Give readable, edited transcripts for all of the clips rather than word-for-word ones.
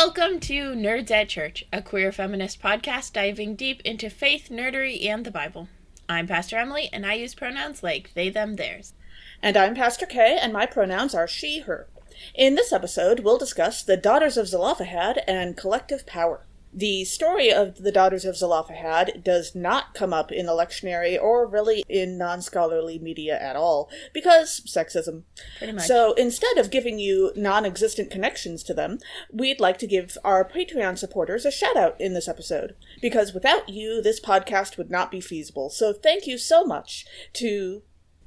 Welcome to Nerds at Church, a queer feminist podcast diving deep into faith, nerdery, and the Bible. I'm Pastor Emily, and I use pronouns like they, them, theirs. And I'm Pastor Kay, and my pronouns are she, her. In this episode, we'll discuss the Daughters of Zelophehad and collective power. The story of the Daughters of Zelophehad does not come up in the lectionary or really in non-scholarly media at all, because sexism. Pretty much. So instead of giving you non-existent connections to them, we'd like to give our Patreon supporters a shout-out in this episode, because without you, this podcast would not be feasible. So thank you so much to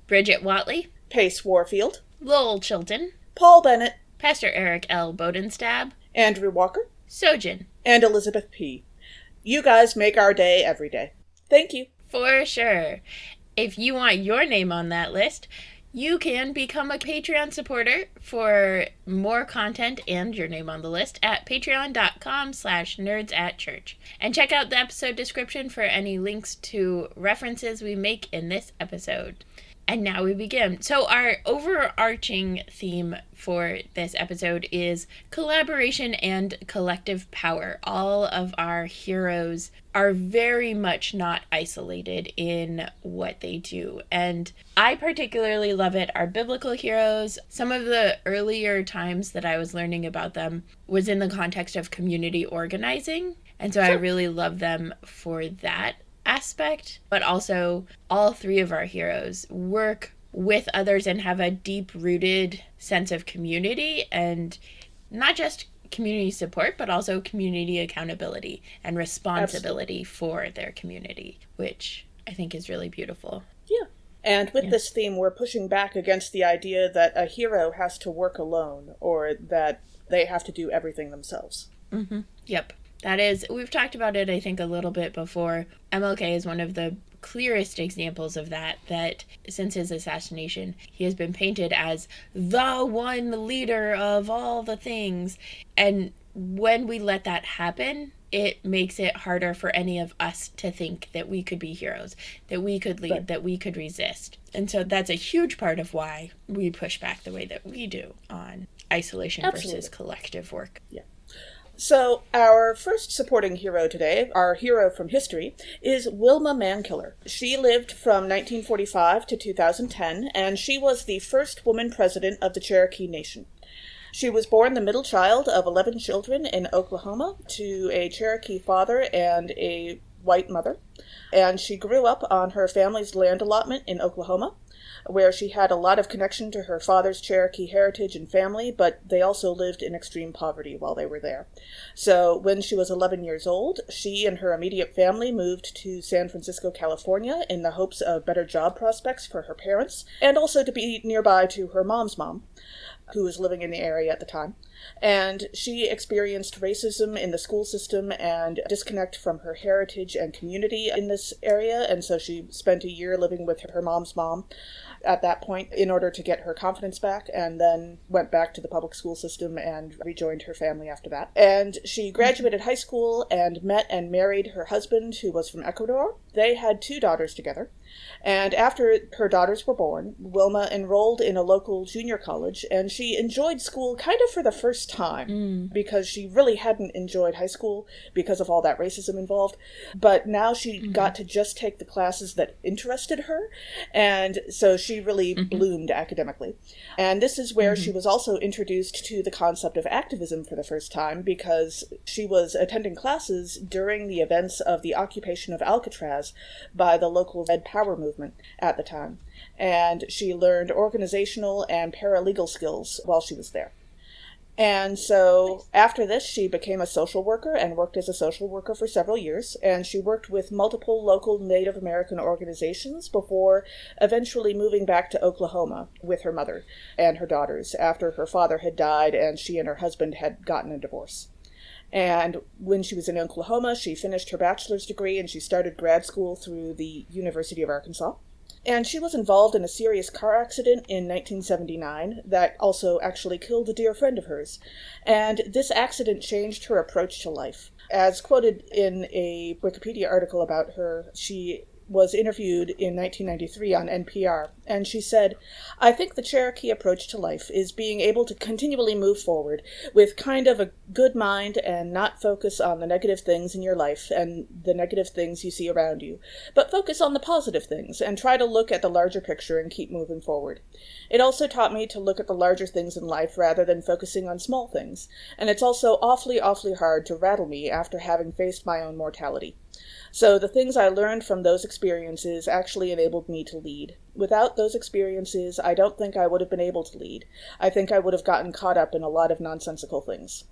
Bridget Watley, Pace Warfield, Lowell Chilton, Paul Bennett, Pastor Eric L. Bodenstab, Andrew Walker, Sojin, and Elizabeth P. You guys make our day every day. Thank you. For sure. If you want your name on that list, you can become a Patreon supporter for more content and your name on the list at patreon.com/nerdsatchurch. And check out the episode description for any links to references we make in this episode. And now we begin. So our overarching theme for this episode is collaboration and collective power. All of our heroes are very much not isolated in what they do. And I particularly love it. Our biblical heroes, some of the earlier times that I was learning about them was in the context of community organizing. And so I really love them for that aspect, but also all three of our heroes work with others and have a deep-rooted sense of community, and not just community support, but also community accountability and responsibility for their community, which I think is really beautiful. Yeah. And with this theme, we're pushing back against the idea that a hero has to work alone, or that they have to do everything themselves. Mm-hmm. Yep. That is, we've talked about it, I think, a little bit before. MLK is one of the clearest examples of that since his assassination, he has been painted as the one leader of all the things. And when we let that happen, it makes it harder for any of us to think that we could be heroes, that we could lead, that we could resist. And so that's a huge part of why we push back the way that we do on isolation versus collective work. Yeah. So, our first supporting hero today, our hero from history, is Wilma Mankiller. She lived from 1945 to 2010, and she was the first woman president of the Cherokee Nation. She was born the middle child of 11 children in Oklahoma to a Cherokee father and a white mother, and she grew up on her family's land allotment in Oklahoma, where she had a lot of connection to her father's Cherokee heritage and family, but they also lived in extreme poverty while they were there. So when she was 11 years old, she and her immediate family moved to San Francisco, California, in the hopes of better job prospects for her parents, and also to be nearby to her mom's mom, who was living in the area at the time. And she experienced racism in the school system and disconnect from her heritage and community in this area, and so she spent a year living with her mom's mom at that point in order to get her confidence back, and then went back to the public school system and rejoined her family after that. And she graduated high school and met and married her husband, who was from Ecuador. They had 2 daughters together. And after her daughters were born, Wilma enrolled in a local junior college, and she enjoyed school kind of for the first time, because she really hadn't enjoyed high school because of all that racism involved. But now she got to just take the classes that interested her, and so she really bloomed academically. And this is where she was also introduced to the concept of activism for the first time, because she was attending classes during the events of the occupation of Alcatraz by the local Red Power movement at the time. And she learned organizational and paralegal skills while she was there. And so after this, she became a social worker and worked as a social worker for several years. And she worked with multiple local Native American organizations before eventually moving back to Oklahoma with her mother and her daughters after her father had died and she and her husband had gotten a divorce. And when she was in Oklahoma, she finished her bachelor's degree and she started grad school through the University of Arkansas. And she was involved in a serious car accident in 1979 that also actually killed a dear friend of hers. And this accident changed her approach to life. As quoted in a Wikipedia article about her, she was interviewed in 1993 on NPR, and she said, "I think the Cherokee approach to life is being able to continually move forward with kind of a good mind and not focus on the negative things in your life and the negative things you see around you, but focus on the positive things and try to look at the larger picture and keep moving forward. It also taught me to look at the larger things in life rather than focusing on small things, and it's also awfully hard to rattle me after having faced my own mortality. So the things I learned from those experiences actually enabled me to lead. Without those experiences, I don't think I would have been able to lead. I think I would have gotten caught up in a lot of nonsensical things."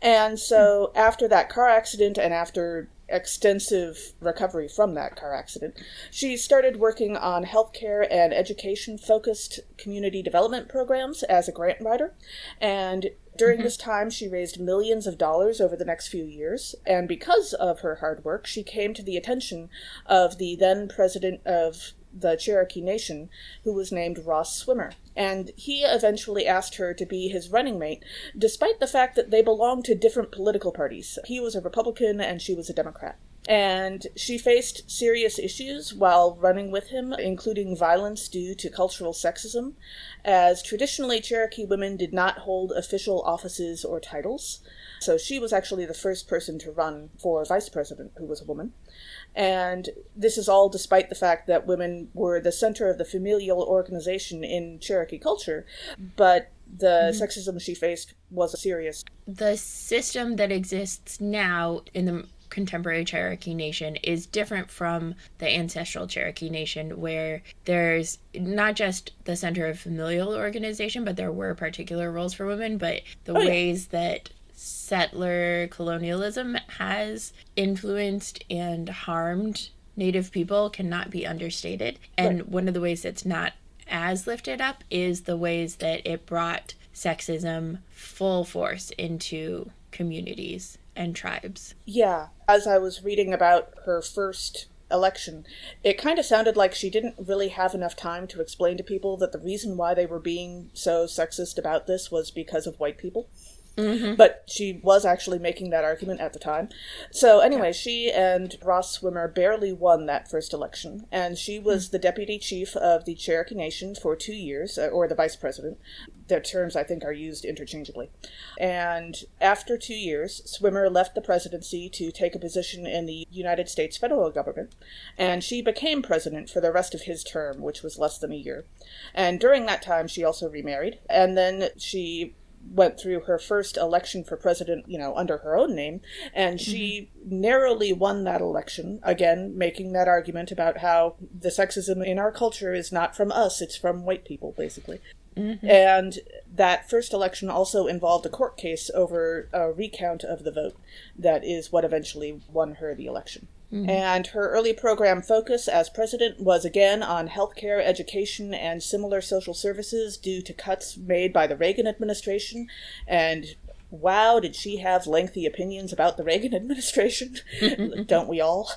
And so after that car accident and after extensive recovery from that car accident, she started working on healthcare and education-focused community development programs as a grant writer. And during this time, she raised millions of dollars over the next few years. And because of her hard work, she came to the attention of the then president of the Cherokee Nation, who was named Ross Swimmer. And he eventually asked her to be his running mate, despite the fact that they belonged to different political parties. He was a Republican and she was a Democrat. And she faced serious issues while running with him, including violence due to cultural sexism, as traditionally Cherokee women did not hold official offices or titles. So she was actually the first person to run for vice president who was a woman. And this is all despite the fact that women were the center of the familial organization in Cherokee culture, but the sexism she faced was serious. The system that exists now in the contemporary Cherokee Nation is different from the ancestral Cherokee Nation, where there's not just the center of familial organization, but there were particular roles for women, but the ways that settler colonialism has influenced and harmed Native people cannot be understated. And one of the ways that's not as lifted up is the ways that it brought sexism full force into communities and tribes. Yeah, as I was reading about her first election, it kind of sounded like she didn't really have enough time to explain to people that the reason why they were being so sexist about this was because of white people. But she was actually making that argument at the time. So anyway, she and Ross Swimmer barely won that first election, and she was the deputy chief of the Cherokee Nation for 2 years, or the vice president. Their terms, I think, are used interchangeably. And after 2 years, Swimmer left the presidency to take a position in the United States federal government, and she became president for the rest of his term, which was less than a year. And during that time, she also remarried, and then she went through her first election for president, under her own name, and she narrowly won that election, again, making that argument about how the sexism in our culture is not from us, it's from white people, basically. And that first election also involved a court case over a recount of the vote. That is what eventually won her the election. And her early program focus as president was again on healthcare, education, and similar social services due to cuts made by the Reagan administration. And wow, did she have lengthy opinions about the Reagan administration? Don't we all?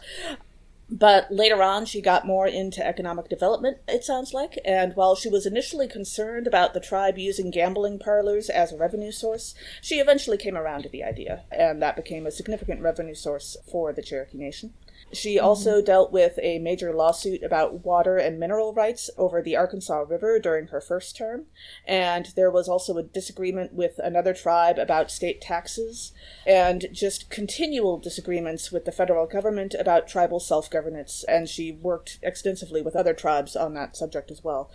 But later on, she got more into economic development, it sounds like, and while she was initially concerned about the tribe using gambling parlors as a revenue source, she eventually came around to the idea, and that became a significant revenue source for the Cherokee Nation. She also dealt with a major lawsuit about water and mineral rights over the Arkansas River during her first term, and there was also a disagreement with another tribe about state taxes, and just continual disagreements with the federal government about tribal self-governance, and she worked extensively with other tribes on that subject as well.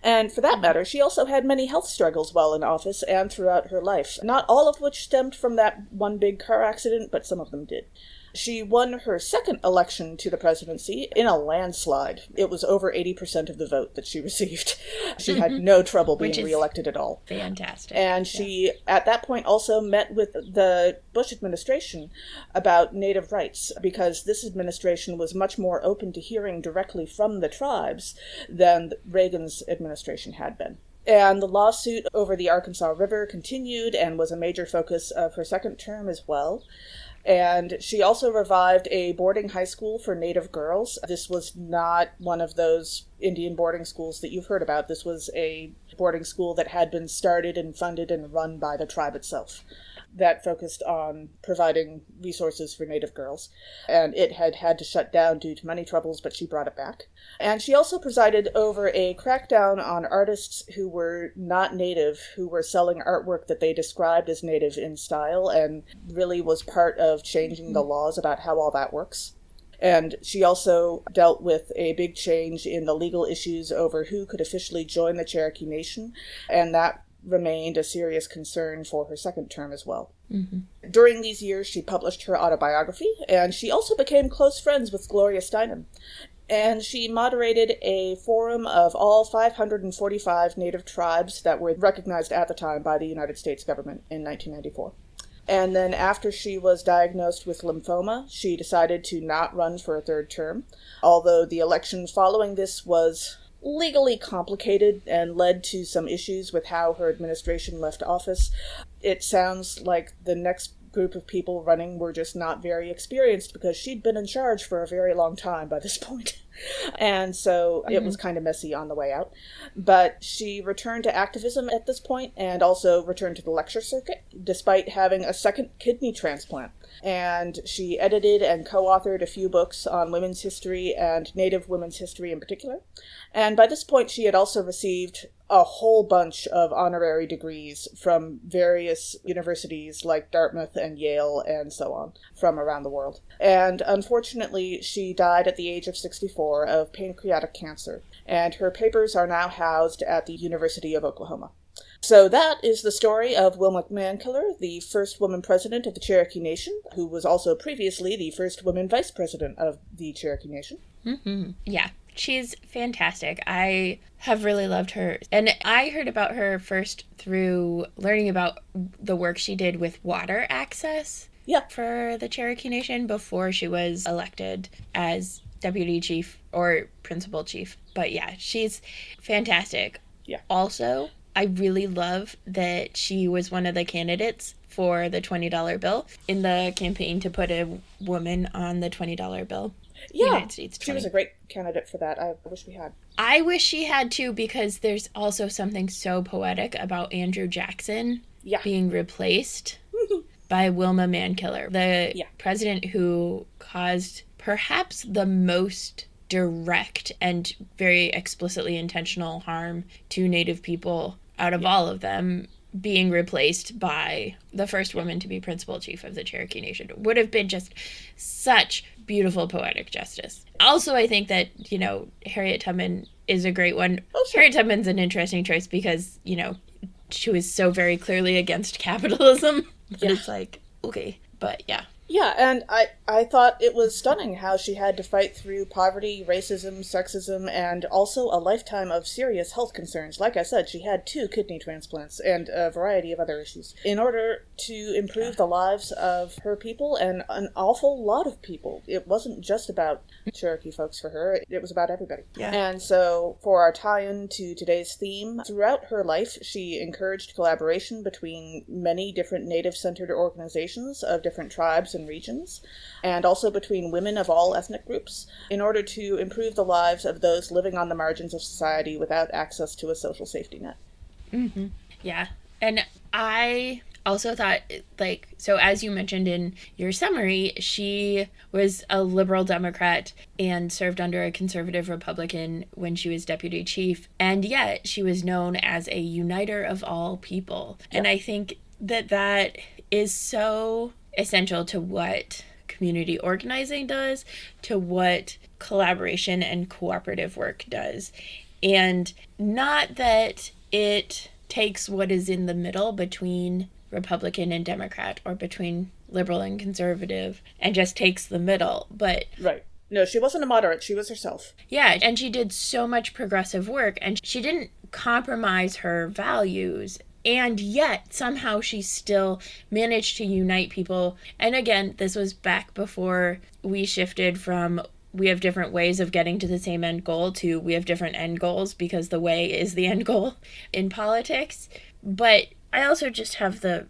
And for that matter, she also had many health struggles while in office and throughout her life, not all of which stemmed from that one big car accident, but some of them did. She won her second election to the presidency in a landslide. It was over 80% of the vote that she received. She had no trouble being reelected at all. Fantastic. And she, at that point, also met with the Bush administration about Native rights, because this administration was much more open to hearing directly from the tribes than Reagan's administration had been. And the lawsuit over the Arkansas River continued and was a major focus of her second term as well. And she also revived a boarding high school for Native girls. This was not one of those Indian boarding schools that you've heard about. This was a boarding school that had been started and funded and run by the tribe itself. that focused on providing resources for Native girls. And it had had to shut down due to money troubles, but she brought it back. And she also presided over a crackdown on artists who were not Native, who were selling artwork that they described as Native in style, and really was part of changing the laws about how all that works. And she also dealt with a big change in the legal issues over who could officially join the Cherokee Nation, and that remained a serious concern for her second term as well. Mm-hmm. During these years, she published her autobiography, and she also became close friends with Gloria Steinem. And she moderated a forum of all 545 Native tribes that were recognized at the time by the United States government in 1994. And then after she was diagnosed with lymphoma, she decided to not run for a third term, although the election following this was legally complicated and led to some issues with how her administration left office. It sounds like the next group of people running were just not very experienced because she'd been in charge for a very long time by this point. And so it was kind of messy on the way out. But she returned to activism at this point and also returned to the lecture circuit, despite having a second kidney transplant. And she edited and co-authored a few books on women's history and Native women's history in particular. And by this point, she had also received a whole bunch of honorary degrees from various universities like Dartmouth and Yale and so on from around the world. And unfortunately, she died at the age of 64 of pancreatic cancer, and her papers are now housed at the University of Oklahoma. So that is the story of Wilma Mankiller, the first woman president of the Cherokee Nation, who was also previously the first woman vice president of the Cherokee Nation. Mm-hmm. Yeah. She's fantastic. I have really loved her. And I heard about her first through learning about the work she did with water access for the Cherokee Nation before she was elected as deputy chief or principal chief. But yeah, she's fantastic. Yeah. Also, I really love that she was one of the candidates for the $20 bill in the campaign to put a woman on the $20 bill. Yeah, United States 20. She was a great candidate for that. I wish we had. I wish she had too, because there's also something so poetic about Andrew Jackson being replaced by Wilma Mankiller, the president who caused perhaps the most direct and very explicitly intentional harm to Native people out of all of them, being replaced by the first woman to be principal chief of the Cherokee Nation. It would have been just such beautiful poetic justice. Also, I think that, Harriet Tubman is a great one. Oh, sure. Harriet Tubman's an interesting choice because, she was so very clearly against capitalism. That it's like, okay, but yeah. Yeah, and I thought it was stunning how she had to fight through poverty, racism, sexism, and also a lifetime of serious health concerns. Like I said, she had 2 kidney transplants and a variety of other issues in order to improve the lives of her people and an awful lot of people. It wasn't just about Cherokee folks for her, it was about everybody. Yeah. And so for our tie-in to today's theme, throughout her life, she encouraged collaboration between many different Native-centered organizations of different tribes and regions, and also between women of all ethnic groups, in order to improve the lives of those living on the margins of society without access to a social safety net. Mm-hmm. Yeah. And I also thought, so as you mentioned in your summary, she was a liberal Democrat and served under a conservative Republican when she was deputy chief, and yet she was known as a uniter of all people. Yeah. And I think that is so essential to what community organizing does, to what collaboration and cooperative work does. And not that it takes what is in the middle between Republican and Democrat or between liberal and conservative and just takes the middle, but... Right. No, she wasn't a moderate. She was herself. Yeah, and she did so much progressive work, and she didn't compromise her values. And yet, somehow, she still managed to unite people. And again, this was back before we shifted from we have different ways of getting to the same end goal to we have different end goals because the way is the end goal in politics. But I also just have the,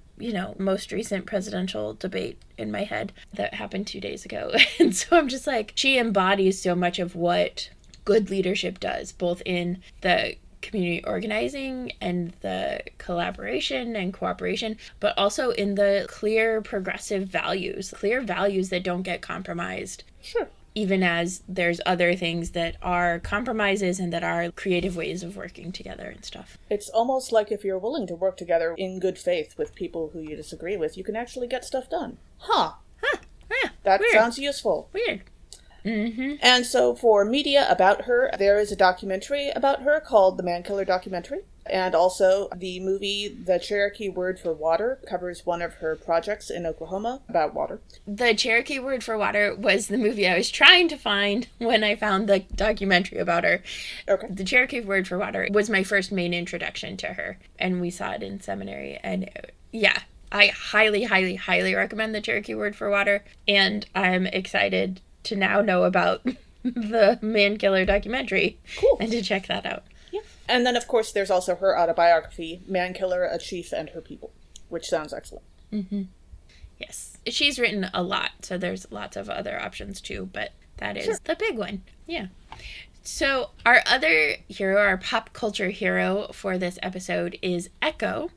most recent presidential debate in my head that happened 2 days ago. And so I'm just like, she embodies so much of what good leadership does, both in the community organizing and the collaboration and cooperation, but also in the clear progressive values, clear values that don't get compromised. Sure. Even as there's other things that are compromises and that are creative ways of working together and stuff. It's almost like if you're willing to work together in good faith with people who you disagree with, you can actually get stuff done. Huh. Yeah, That weird. sounds useful. Weird. Mm-hmm. And so for media about her, there is a documentary about her called The Mankiller Documentary. And also the movie The Cherokee Word for Water covers one of her projects in Oklahoma about water. The Cherokee Word for Water was the movie I was trying to find when I found the documentary about her. Okay. The Cherokee Word for Water was my first main introduction to her, and we saw it in seminary. And yeah, I highly, highly, highly recommend The Cherokee Word for Water, and I'm excited to now know about the Mankiller documentary. Cool. And to check that out. Yeah. And then, of course, there's also her autobiography, Mankiller, A Chief and Her People, which sounds excellent. Mm-hmm. Yes. She's written a lot, so there's lots of other options too, but that is the big one. Yeah. So our other hero, our pop culture hero for this episode is Echo,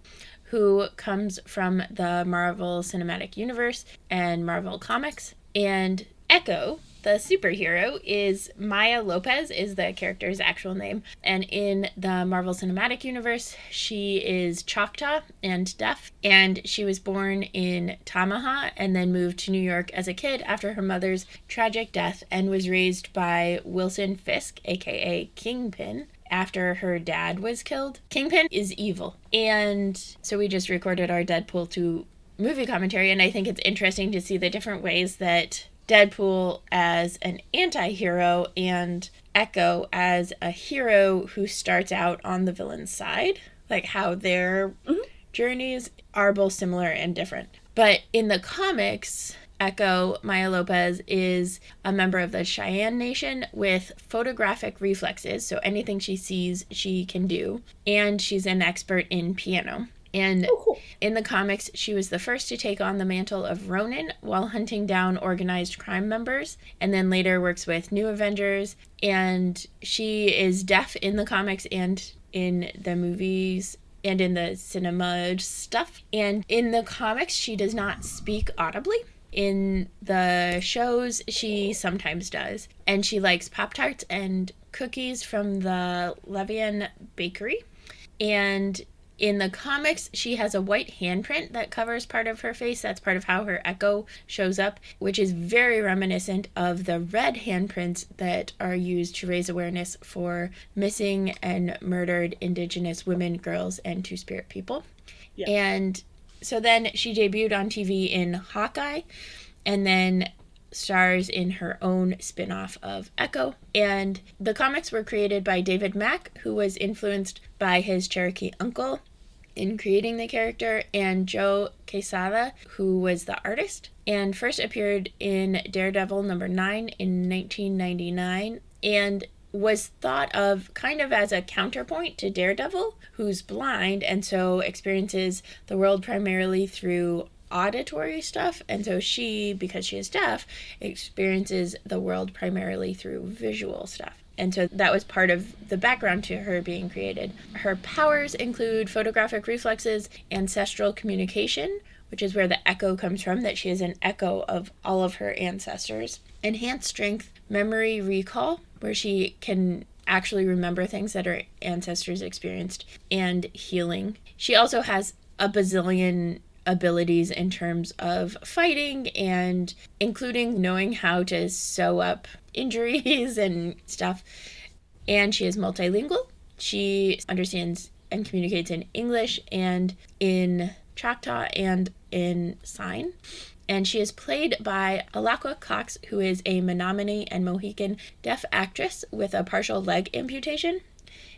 who comes from the Marvel Cinematic Universe and Marvel Comics. And Echo, the superhero, is Maya Lopez, is the character's actual name. And in the Marvel Cinematic Universe, she is Choctaw and deaf. And she was born in Tamaha and then moved to New York as a kid after her mother's tragic death, and was raised by Wilson Fisk, aka Kingpin, after her dad was killed. Kingpin is evil. And so we just recorded our Deadpool 2 movie commentary, and I think it's interesting to see the different ways that Deadpool as an anti-hero and Echo as a hero who starts out on the villain's side, like how their journeys are both similar and different. But in the comics, Echo, Maya Lopez, is a member of the Cheyenne Nation with photographic reflexes, so anything she sees, she can do, and she's an expert in piano. And in the comics, she was the first to take on the mantle of Ronin while hunting down organized crime members, and then later works with New Avengers. And she is deaf in the comics and in the movies and in the cinema stuff. And in the comics, she does not speak audibly. In the shows, she sometimes does. And she likes Pop-Tarts and cookies from the Levian Bakery. And in the comics, she has a white handprint that covers part of her face. That's part of how her echo shows up, which is very reminiscent of the red handprints that are used to raise awareness for missing and murdered Indigenous women, girls, and Two-Spirit people. Yeah. And so then she debuted on TV in Hawkeye, and then stars in her own spin-off of Echo. And the comics were created by David Mack, who was influenced by his Cherokee uncle in creating the character, and Joe Quesada, who was the artist, and first appeared in Daredevil number 9 in 1999, and was thought of kind of as a counterpoint to Daredevil, who's blind and so experiences the world primarily through auditory stuff, and so she, because she is deaf, experiences the world primarily through visual stuff. And so that was part of the background to her being created. Her powers include photographic reflexes, ancestral communication, which is where the echo comes from, that she is an echo of all of her ancestors, enhanced strength, memory recall, where she can actually remember things that her ancestors experienced, and healing. She also has a bazillion abilities in terms of fighting, and including knowing how to sew up injuries and stuff. And she is multilingual. She understands and communicates in English and in Choctaw and in sign. And she is played by Alaqua Cox, who is a Menominee and Mohican deaf actress with a partial leg amputation.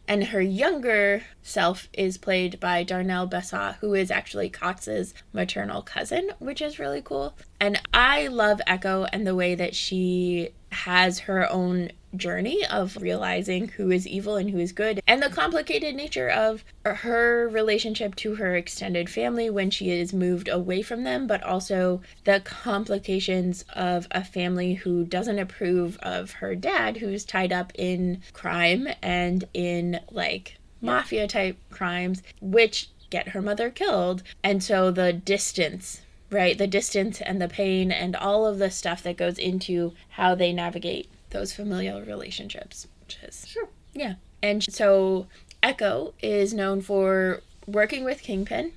And her younger self is played by Darnell Bessa, who is actually Cox's maternal cousin, which is really cool. And I love Echo and the way that she has her own journey of realizing who is evil and who is good, and the complicated nature of her relationship to her extended family when she is moved away from them, but also the complications of a family who doesn't approve of her dad, who's tied up in crime and in like mafia type crimes, which get her mother killed. And so the distance, right? The distance and the pain and all of the stuff that goes into how they navigate those familial relationships, which is... Sure. Yeah. And so Echo is known for working with Kingpin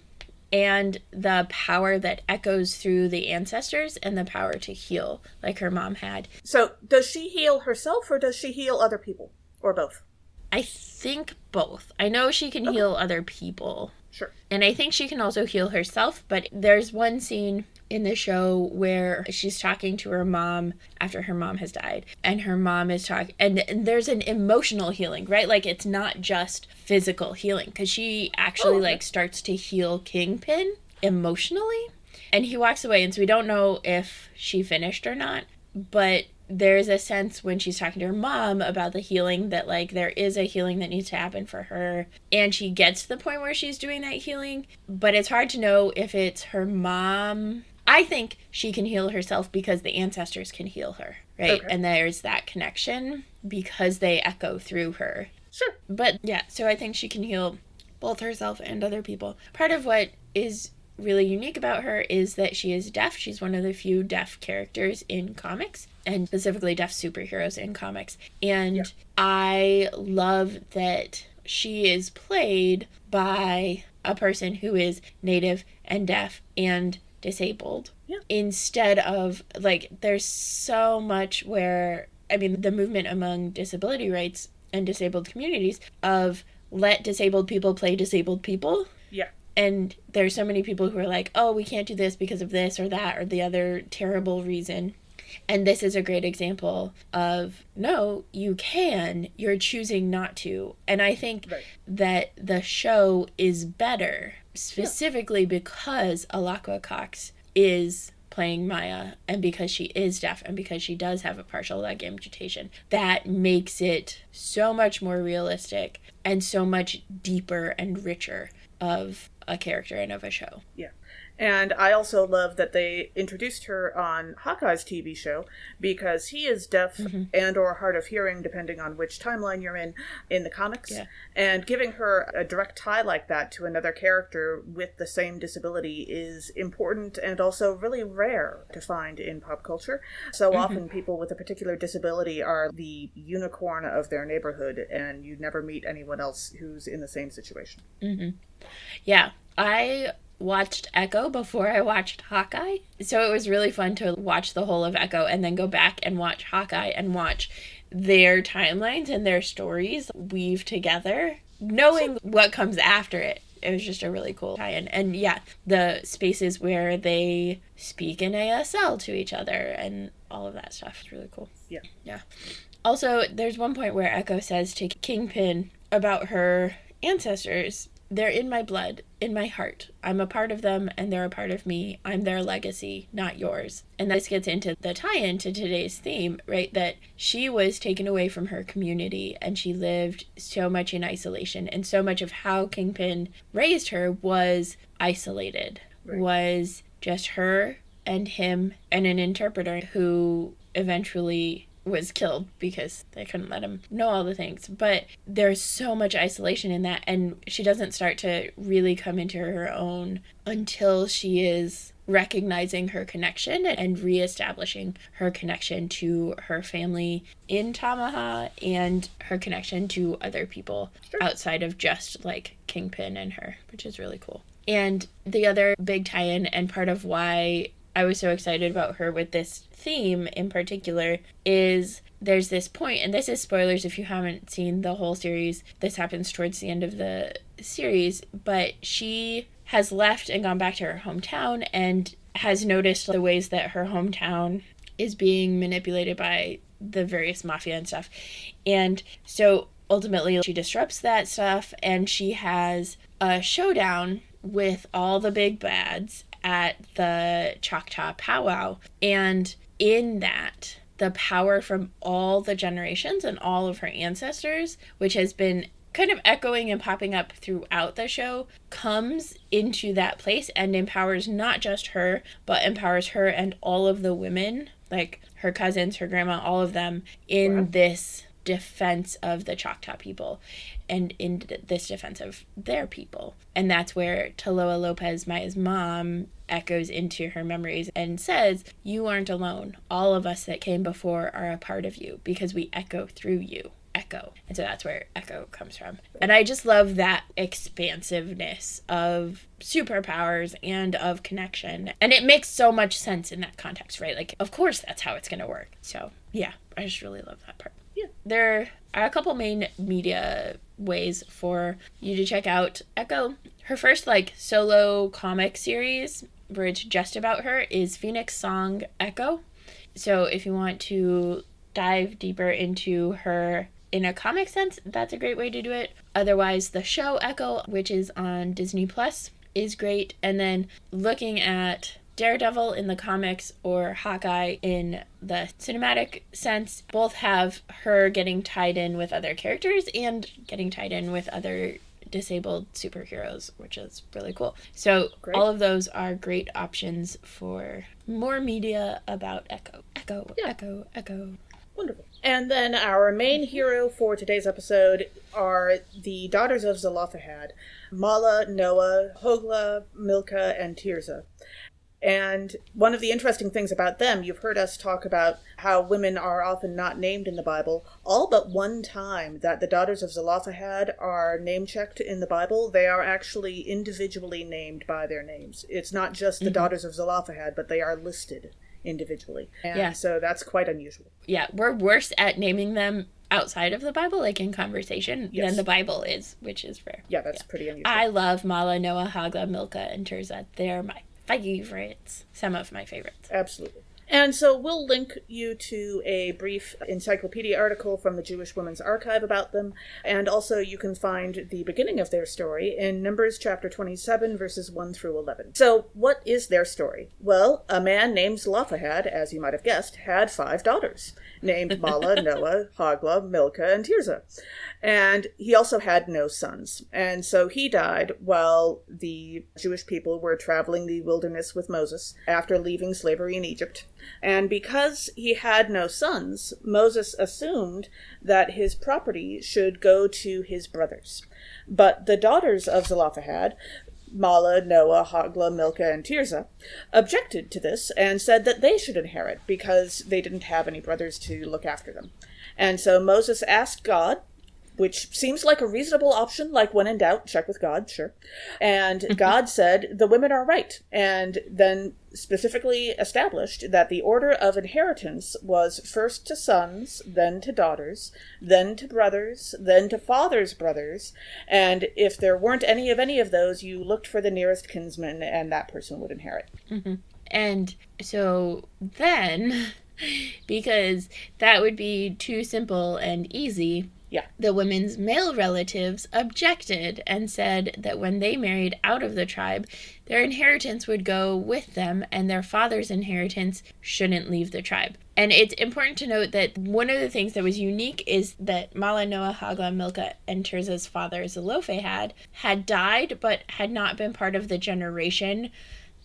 and the power that echoes through the ancestors and the power to heal, like her mom had. So does she heal herself or does she heal other people? Or both? I think both. I know she can heal other people. Sure. And I think she can also heal herself, but there's one scene in the show where she's talking to her mom after her mom has died, and her mom is talking, and there's an emotional healing, right? Like, it's not just physical healing, because she actually like starts to heal Kingpin emotionally, and he walks away, and so we don't know if she finished or not, but there's a sense when she's talking to her mom about the healing that, like, there is a healing that needs to happen for her. And she gets to the point where she's doing that healing. But it's hard to know if it's her mom. I think she can heal herself because the ancestors can heal her, right? Okay. And there's that connection because they echo through her. Sure. But, yeah, so I think she can heal both herself and other people. Part of what is really unique about her is that she is deaf. She's one of the few deaf characters in comics, and specifically deaf superheroes in comics. And I love that she is played by a person who is native and deaf and disabled. Yeah. Instead of, like, there's so much where, I mean, the movement among disability rights and disabled communities of let disabled people play disabled people. Yeah. And there's so many people who are like, oh, we can't do this because of this or that or the other terrible reason. And this is a great example of, no, you can. You're choosing not to. And I think that the show is better specifically because Alaqua Cox is playing Maya and because she is deaf and because she does have a partial leg amputation. That makes it so much more realistic and so much deeper and richer of a character and of a show. Yeah. And I also love that they introduced her on Hawkeye's TV show because he is deaf and or hard of hearing, depending on which timeline you're in the comics. Yeah. And giving her a direct tie like that to another character with the same disability is important and also really rare to find in pop culture. So often people with a particular disability are the unicorn of their neighborhood, and you never meet anyone else who's in the same situation. Yeah, I watched Echo before I watched Hawkeye. So it was really fun to watch the whole of Echo and then go back and watch Hawkeye and watch their timelines and their stories weave together, knowing what comes after it. It was just a really cool tie-in. And yeah, the spaces where they speak in ASL to each other and all of that stuff is really cool. Yeah. Yeah. Also, there's one point where Echo says to Kingpin about her ancestors, they're in my blood, in my heart. I'm a part of them, and they're a part of me. I'm their legacy, not yours. And this gets into the tie-in to today's theme, right? That she was taken away from her community, and she lived so much in isolation. And so much of how Kingpin raised her was isolated, was just her and him and an interpreter who eventually was killed because they couldn't let him know all the things. But there's so much isolation in that, and she doesn't start to really come into her own until she is recognizing her connection and reestablishing her connection to her family in Tamaha and her connection to other people outside of just like Kingpin and her, which is really cool. And the other big tie-in and part of why I was so excited about her with this theme in particular is there's this point, and this is spoilers if you haven't seen the whole series. This happens towards the end of the series, but she has left and gone back to her hometown and has noticed the ways that her hometown is being manipulated by the various mafia and stuff. And so ultimately she disrupts that stuff, and she has a showdown with all the big bads at the Choctaw powwow. And in that, the power from all the generations and all of her ancestors, which has been kind of echoing and popping up throughout the show, comes into that place and empowers not just her, but empowers her and all of the women, like her cousins, her grandma, all of them, in this defense of the Choctaw people and in this defense of their people. And that's where Taloa Lopez, Maya's mom, echoes into her memories and says, you aren't alone. All of us that came before are a part of you because we echo through you. Echo. And so that's where echo comes from. And I just love that expansiveness of superpowers and of connection. And it makes so much sense in that context, right? Like, of course, that's how it's going to work. So, yeah, I just really love that part. Yeah. There are a couple main media ways for you to check out Echo. Her first, solo comic series, where it's just about her, is Phoenix Song Echo. So if you want to dive deeper into her in a comic sense, that's a great way to do it. Otherwise, the show Echo, which is on Disney Plus, is great. And then looking at Daredevil in the comics or Hawkeye in the cinematic sense, both have her getting tied in with other characters and getting tied in with other disabled superheroes, which is really cool. So great. All of those are great options for more media about Echo. Echo, yeah. Echo, Echo. Wonderful. And then our main hero for today's episode are the Daughters of Zelophehad, Mahlah, Noah, Hoglah, Milcah, and Tirzah. And one of the interesting things about them, you've heard us talk about how women are often not named in the Bible. All but one time that the Daughters of Zelophehad are name-checked in the Bible, they are actually individually named by their names. It's not just the Daughters of Zelophehad, but they are listed individually. And so that's quite unusual. Yeah, we're worse at naming them outside of the Bible, like in conversation, than the Bible is, which is rare. Yeah, that's pretty unusual. I love Mahlah, Noah, Hoglah, Milcah, and Tirzah. They're my favorites. Some of my favorites. Absolutely. And so we'll link you to a brief encyclopedia article from the Jewish Women's Archive about them, and also you can find the beginning of their story in Numbers chapter 27, verses 1 through 11. So what is their story? Well, a man named Zelophehad, as you might have guessed, had 5 daughters, named Mahlah, Noah, Hoglah, Milcah, and Tirzah. And he also had no sons. And so he died while the Jewish people were traveling the wilderness with Moses after leaving slavery in Egypt. And because he had no sons, Moses assumed that his property should go to his brothers. But the daughters of Zelophehad, Mahlah, Noah, Hoglah, Milcah, and Tirzah, objected to this and said that they should inherit because they didn't have any brothers to look after them. And so Moses asked God, which seems like a reasonable option, like when in doubt, check with God, sure. And God said, the women are right, and then specifically established that the order of inheritance was first to sons, then to daughters, then to brothers, then to fathers' brothers, and if there weren't any of those, you looked for the nearest kinsman, and that person would inherit. Mm-hmm. And so then, because that would be too simple and easy, the women's male relatives objected and said that when they married out of the tribe, their inheritance would go with them and their father's inheritance shouldn't leave the tribe. And it's important to note that one of the things that was unique is that Mahlah, Noah, Hoglah, Milcah, and Tirzah's father, Zelophehad, had died but had not been part of the generation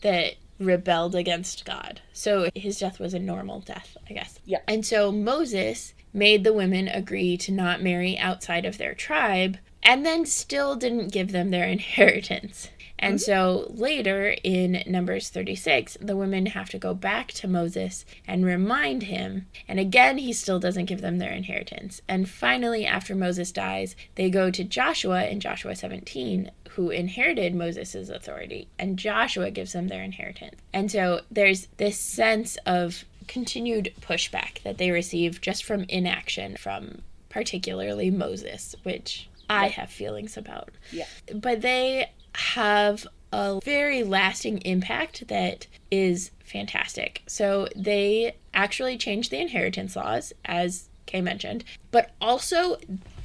that rebelled against God. So his death was a normal death, I guess. Yeah. And so Moses made the women agree to not marry outside of their tribe, and then still didn't give them their inheritance. And so later in Numbers 36, the women have to go back to Moses and remind him, and again he still doesn't give them their inheritance. And finally, after Moses dies, they go to Joshua in Joshua 17, who inherited Moses' authority, and Joshua gives them their inheritance. And so there's this sense of continued pushback that they receive just from inaction from particularly Moses, which I have feelings about. Yeah. But they have a very lasting impact that is fantastic. So they actually changed the inheritance laws, as Kay mentioned, but also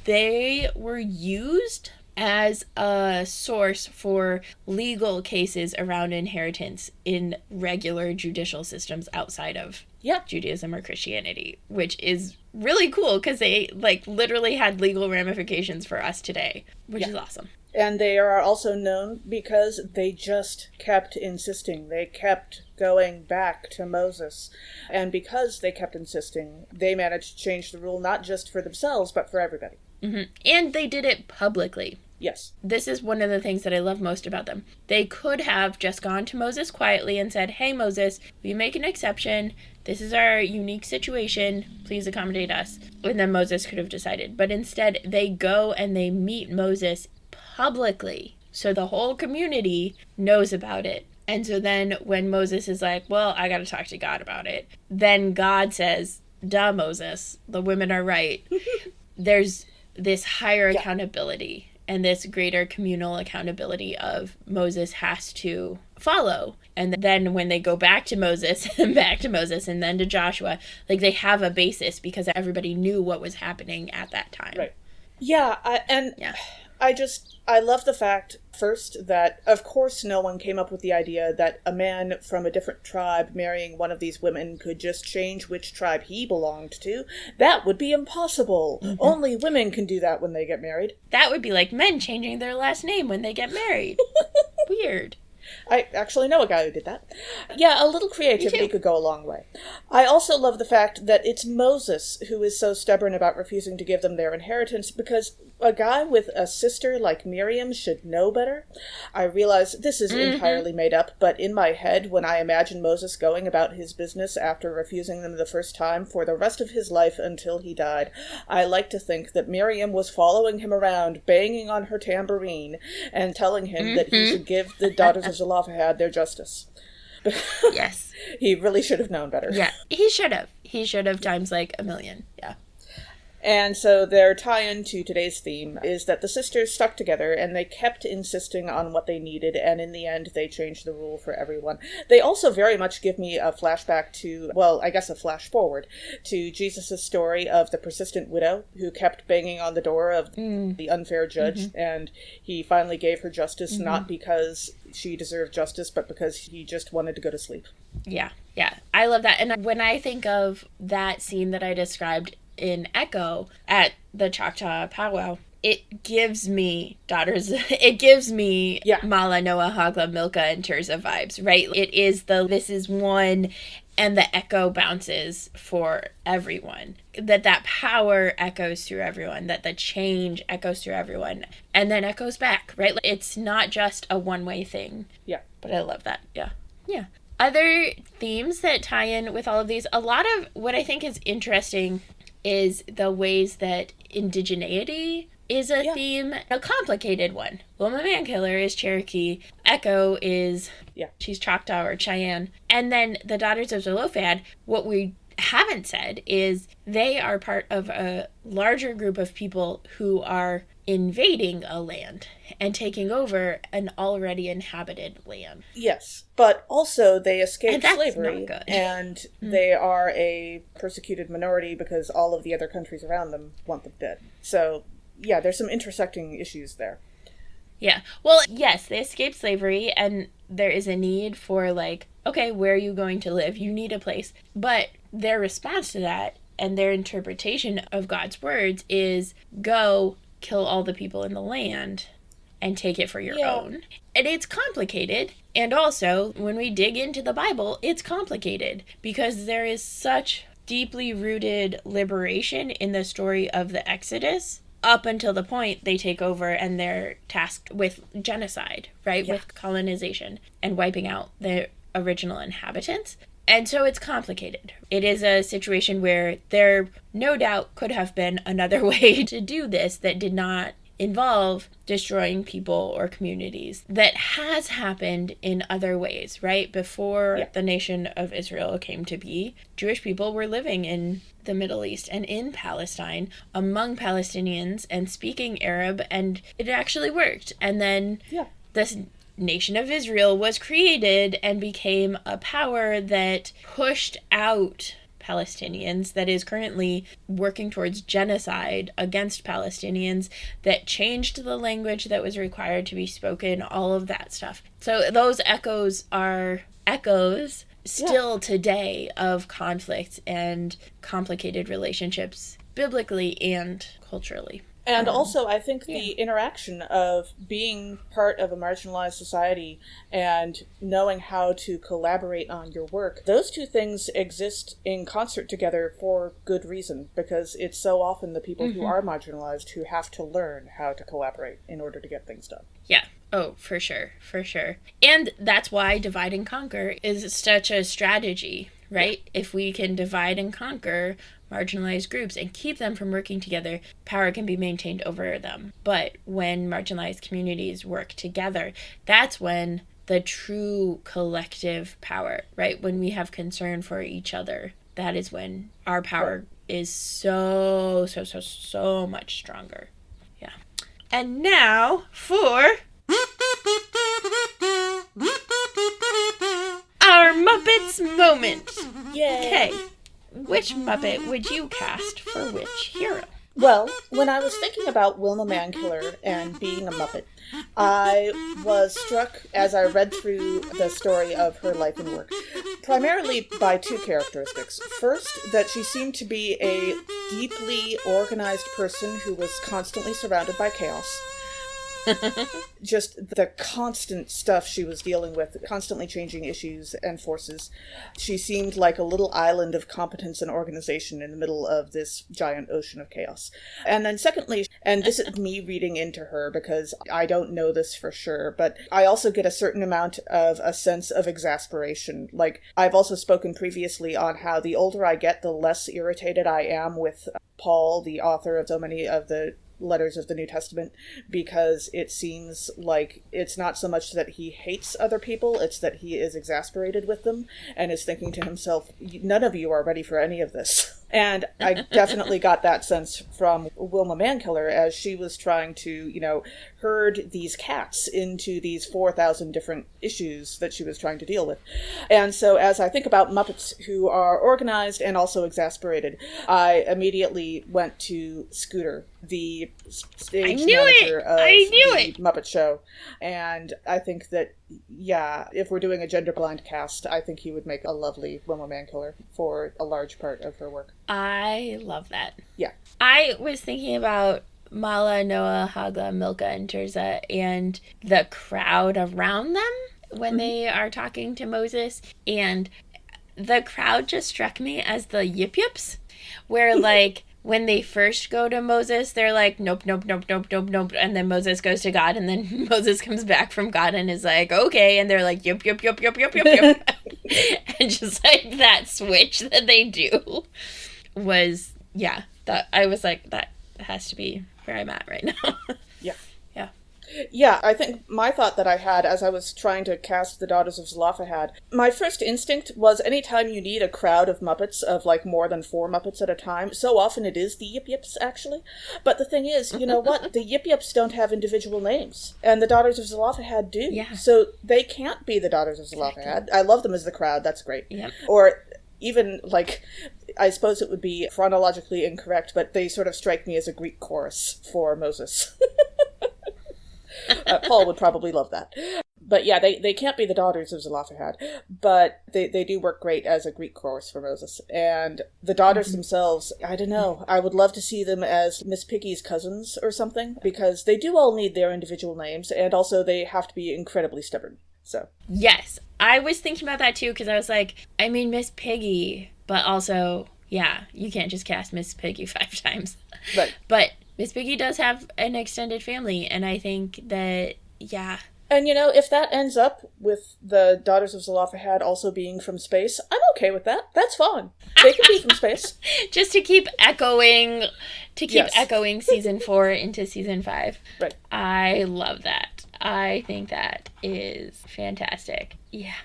they were used as a source for legal cases around inheritance in regular judicial systems outside of Judaism or Christianity, which is really cool because they literally had legal ramifications for us today, which is awesome. And they are also known because they just kept insisting. They kept going back to Moses. And because they kept insisting, they managed to change the rule not just for themselves, but for everybody. Mm-hmm. And they did it publicly. Yes. This is one of the things that I love most about them. They could have just gone to Moses quietly and said, "Hey, Moses, we make an exception. This is our unique situation. Please accommodate us." And then Moses could have decided. But instead, they go and they meet Moses publicly. So the whole community knows about it. And so then when Moses is like, "Well, I got to talk to God about it," then God says, "Duh, Moses, the women are right." There's this higher accountability and this greater communal accountability of Moses has to follow. And then when they go back to Moses and back to Moses and then to Joshua, like they have a basis because everybody knew what was happening at that time. Right. Yeah, I love the fact, first, that of course no one came up with the idea that a man from a different tribe marrying one of these women could just change which tribe he belonged to. That would be impossible. Mm-hmm. Only women can do that when they get married. That would be like men changing their last name when they get married. Weird. I actually know a guy who did that. Yeah, a little creativity could go a long way. I also love the fact that it's Moses who is so stubborn about refusing to give them their inheritance, because a guy with a sister like Miriam should know better. I realize this is entirely made up, but in my head, when I imagine Moses going about his business after refusing them the first time for the rest of his life until he died, I like to think that Miriam was following him around, banging on her tambourine, and telling him that he should give the Daughters of Zelophehad their justice. Yes. He really should have known better. Yeah, he should have. He should have times like a million. Yeah. And so their tie-in to today's theme is that the sisters stuck together and they kept insisting on what they needed, and in the end they changed the rule for everyone. They also very much give me a flashback to, well, I guess a flash forward, to Jesus' story of the persistent widow who kept banging on the door of the unfair judge, and he finally gave her justice, not because she deserved justice, but because he just wanted to go to sleep. Yeah, yeah. I love that. And when I think of that scene that I described in Echo at the Choctaw powwow, it gives me Mahlah, Noah, Hoglah, Milcah, and Tirzah vibes, right? It is this is one, and the echo bounces for everyone. That power echoes through everyone, that the change echoes through everyone, and then echoes back, right? It's not just a one-way thing. Yeah. But I love that, yeah. Yeah. Other themes that tie in with all of these, a lot of what I think is interesting is the ways that indigeneity is a theme, a complicated one. Wilma Mankiller is Cherokee. Echo is, she's Choctaw or Cheyenne. And then the Daughters of Zelophehad, what we haven't said is they are part of a larger group of people who are invading a land and taking over an already inhabited land. Yes, but also they escaped slavery, not good. And they are a persecuted minority because all of the other countries around them want them dead. So, yeah, there's some intersecting issues there. Yeah. Well, yes, they escaped slavery, and there is a need for, like, okay, where are you going to live? You need a place. But their response to that and their interpretation of God's words is go kill all the people in the land and take it for your own. And it's complicated. And also, when we dig into the Bible, it's complicated because there is such deeply rooted liberation in the story of the Exodus up until the point they take over and they're tasked with genocide, right? Yeah. With colonization and wiping out the original inhabitants. And so it's complicated. It is a situation where there no doubt could have been another way to do this that did not involve destroying people or communities. That has happened in other ways, right? Before the nation of Israel came to be, Jewish people were living in the Middle East and in Palestine among Palestinians and speaking Arab, and it actually worked. And then this nation of Israel was created and became a power that pushed out Palestinians, that is currently working towards genocide against Palestinians, that changed the language that was required to be spoken, all of that stuff. So those echoes are echoes still today of conflict and complicated relationships, biblically and culturally. And also, I think the interaction of being part of a marginalized society and knowing how to collaborate on your work, those two things exist in concert together for good reason, because it's so often the people who are marginalized who have to learn how to collaborate in order to get things done. Yeah. Oh, for sure. For sure. And that's why divide and conquer is such a strategy, right? Yeah. If we can divide and conquer marginalized groups and keep them from working together, power can be maintained over them. But when marginalized communities work together, that's when the true collective power, right? When we have concern for each other, that is when our power is so much stronger. Yeah. And now for our Muppets moment. Yay! Okay. Which Muppet would you cast for which hero? Well, when I was thinking about Wilma Mankiller and being a Muppet, I was struck as I read through the story of her life and work, primarily by two characteristics. First, that she seemed to be a deeply organized person who was constantly surrounded by chaos. Just the constant stuff she was dealing with, constantly changing issues and forces. She seemed like a little island of competence and organization in the middle of this giant ocean of chaos. And then secondly, and this is me reading into her because I don't know this for sure, but I also get a certain amount of a sense of exasperation. Like, I've also spoken previously on how the older I get, the less irritated I am with Paul, the author of so many of the letters of the New Testament, because it seems like it's not so much that he hates other people, it's that he is exasperated with them and is thinking to himself, none of you are ready for any of this. And I definitely got that sense from Wilma Mankiller as she was trying to, herd these cats into these 4,000 different issues that she was trying to deal with. And so as I think about Muppets who are organized and also exasperated, I immediately went to Scooter, the stage manager of the Muppet Show. And I think that, if we're doing a gender-blind cast, I think he would make a lovely Wilma Mankiller for a large part of her work. I love that. Yeah. I was thinking about Mahlah, Noah, Hoglah, Milcah, and Tirzah, and the crowd around them when they are talking to Moses. And the crowd just struck me as the Yip Yips, where, like, when they first go to Moses, they're like, nope, nope, nope, nope, nope, nope. And then Moses goes to God, and then Moses comes back from God and is like, okay. And they're like, yep, yep, yep, yep, yep, yep, yep. And just like that switch that they do was, that I was like, that has to be where I'm at right now. Yeah. Yeah. Yeah, I think my thought that I had as I was trying to cast the Daughters of Zelophehad, my first instinct was anytime you need a crowd of Muppets, of like more than 4 Muppets at a time, so often it is the Yip Yips, actually. But the thing is, you know what? The Yip Yips don't have individual names, and the Daughters of Zelophehad do. Yeah. So they can't be the Daughters of Zelophehad. I love them as the crowd, that's great. Yep. Or even, like, I suppose it would be chronologically incorrect, but they sort of strike me as a Greek chorus for Moses. Paul would probably love that. But yeah, they can't be the Daughters of Zelophehad, but they do work great as a Greek chorus for Moses. And the daughters themselves, I don't know, I would love to see them as Miss Piggy's cousins or something, because they do all need their individual names, and also they have to be incredibly stubborn. So yes, I was thinking about that too, because I was like, I mean, Miss Piggy, but also, you can't just cast Miss Piggy 5 times. Right. But Miss Piggy does have an extended family, and I think that, And, if that ends up with the Daughters of Zelophehad also being from space, I'm okay with that. That's fine. They can be from space. Just to keep echoing season 4 into season 5. Right. I love that. I think that is fantastic. Yeah.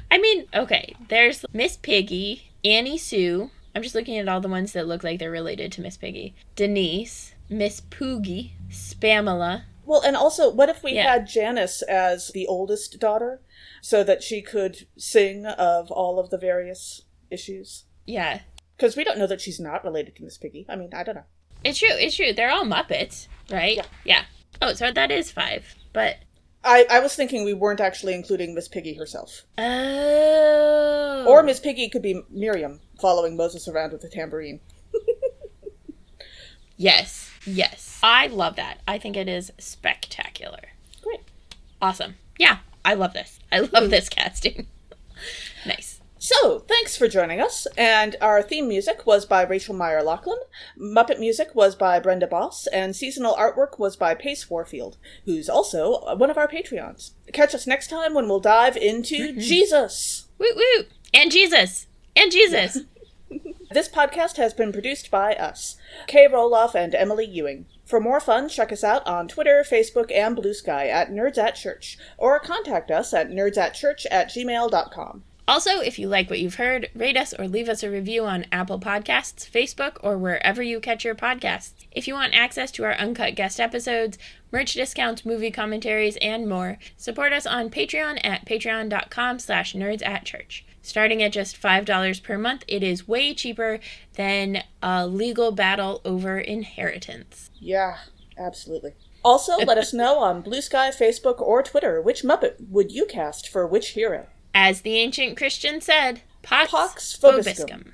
I mean, okay, there's Miss Piggy, Annie Sue. I'm just looking at all the ones that look like they're related to Miss Piggy. Denise, Miss Poogie, Spamela. Well, and also, what if we had Janice as the oldest daughter, so that she could sing of all of the various issues? Yeah. Because we don't know that she's not related to Miss Piggy. I mean, I don't know. It's true. They're all Muppets, right? Yeah. Oh, so that is 5, but... I was thinking we weren't actually including Miss Piggy herself. Oh. Or Miss Piggy could be Miriam, following Moses around with a tambourine. Yes. Yes. I love that. I think it is spectacular. Great. Awesome. Yeah, I love this. I love this casting. Nice. So, thanks for joining us, and our theme music was by Rachel Meyer-Laughlin, Muppet music was by Brenda Boss, and seasonal artwork was by Pace Warfield, who's also one of our Patreons. Catch us next time when we'll dive into Jesus! Woot woot! And Jesus! And Jesus! This podcast has been produced by us, Kay Rohloff and Emily Ewing. For more fun, check us out on Twitter, Facebook, and Blue Sky at Nerds at Church, or contact us at nerdsatchurch@gmail.com. Also, if you like what you've heard, rate us or leave us a review on Apple Podcasts, Facebook, or wherever you catch your podcasts. If you want access to our uncut guest episodes, merch discounts, movie commentaries, and more, support us on Patreon at patreon.com/nerdsatchurch. Starting at just $5 per month, it is way cheaper than a legal battle over inheritance. Yeah, absolutely. Also, let us know on Blue Sky, Facebook, or Twitter which Muppet would you cast for which hero. As the ancient Christian said, Pax Vobiscum.